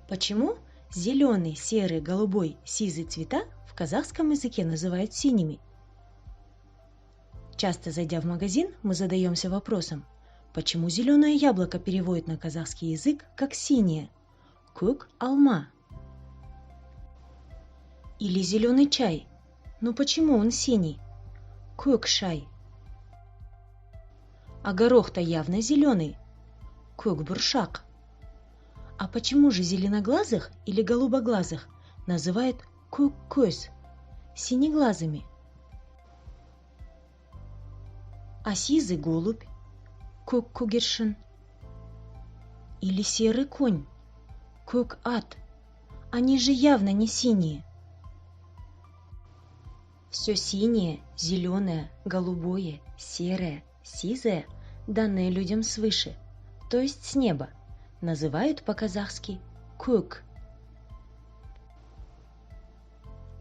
Почему зеленый, серый, голубой, сизый цвета в казахском языке называют синими? Часто зайдя в магазин, мы задаемся вопросом, почему зеленое яблоко переводят на казахский язык как синее? Көк алма. Или зеленый чай. Но почему он синий? Көк шай. А горох-то явно зеленый. Көк бұршақ. А почему же зеленоглазых или голубоглазых называют көк көз, синеглазыми? А сизый голубь, көк көгершін, или серый конь, көк ат, они же явно не синие. Все синее, зеленое, голубое, серое, сизое, данное людям свыше, то есть с неба, называют по-казахски көк.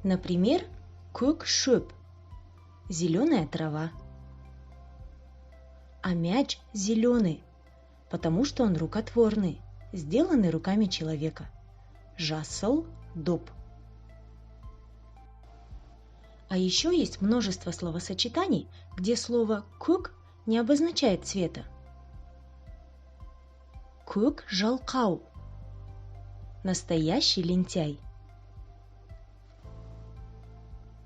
Например, көк шөп, зеленая трава. А мяч зеленый, потому что он рукотворный, сделанный руками человека. Жасыл дуб. А еще есть множество словосочетаний, где слово көк не обозначает цвета. Көк жалқау, настоящий лентяй.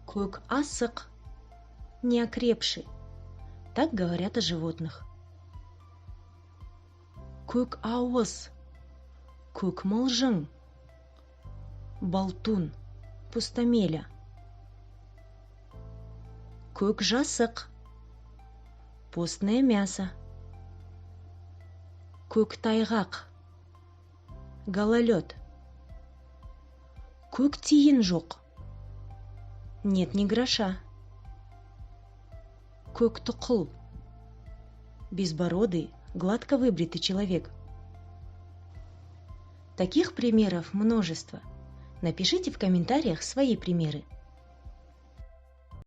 Көк асық, неокрепший. Так говорят о животных. Көк ауыз, көк мылжың, болтун, пустомеля. Көк жасық, постное мясо. Көк тайғақ, гололед. Көк тиын жоқ, нет ни гроша. Көк тұқыл, безбородый, гладко выбритый человек. Таких примеров множество. Напишите в комментариях свои примеры.